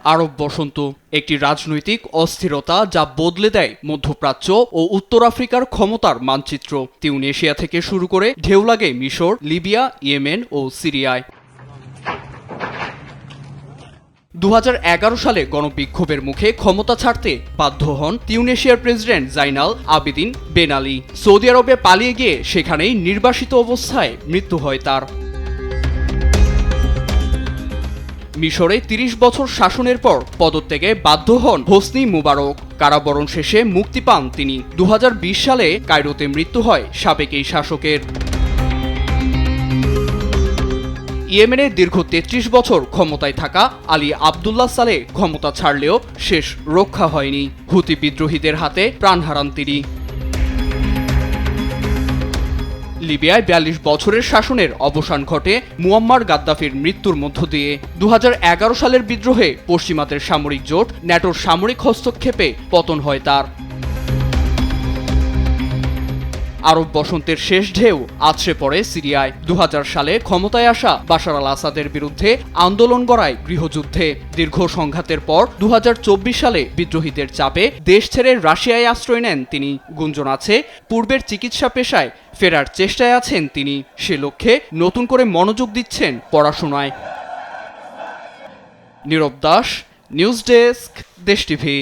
আরব বসন্ত একটি রাজনৈতিক অস্থিরতা যা বদলে দেয় মধ্যপ্রাচ্য ও উত্তর আফ্রিকার ক্ষমতার মানচিত্র। তিউনিসিয়া থেকে শুরু করে ঢেউ লাগে মিশর, লিবিয়া, ইয়েমেন ও সিরিয়ায়। 2011 সালে গণবিক্ষোভের মুখে ক্ষমতা ছাড়তে বাধ্য হন তিউনিসিয়ার president Zine Abidine Ben Ali. Saudi আরবে পালিয়ে গিয়ে সেখানেই নির্বাসিত অবস্থায় মৃত্যু হয় তার। মিশরে 30 বছর শাসনের পর পদত্যাগে বাধ্য হন হোসনি মুবারক। কারাবরণ শেষে মুক্তি পান তিনি। 2020 সালে কায়রোতে মৃত্যু হয় সাবেক এই শাসকের। ইয়েমেনে দীর্ঘ 33 বছর ক্ষমতায় থাকা আলী আবদুল্লাহ সালেহ ক্ষমতা ছাড়লেও শেষ রক্ষা হয়নি। হুতি বিদ্রোহীদের হাতে প্রাণ হারান তিনি। লিবিয়ায় 42 বছরের শাসনের অবসান ঘটে মুয়াম্মার গাদ্দাফির মৃত্যুর মধ্য দিয়ে। 2011 সালের বিদ্রোহে পশ্চিমাদের সামরিক জোট ন্যাটোর সামরিক হস্তক্ষেপে পতন হয় তার। আরব বসন্তের শেষ ঢেউ আছড়ে পড়ে সিরিয়ায়। 2000 সালে ক্ষমতায় আসা বাশার আল আসাদের বিরুদ্ধে আন্দোলন গড়ায় গৃহযুদ্ধে। দীর্ঘ সংঘাতের পর 2024 সালে বিদ্রোহীদের চাপে দেশ ছেড়ে রাশিয়ায় আশ্রয় নেন তিনি। গুঞ্জন আছে পূর্বের চিকিৎসা পেশায় ফেরার চেষ্টায় আছেন তিনি। সে লক্ষ্যে নতুন করে মনোযোগ দিচ্ছেন পড়াশোনায়। নীরব দাস, নিউজ ডেস্ক, দেশ টিভি।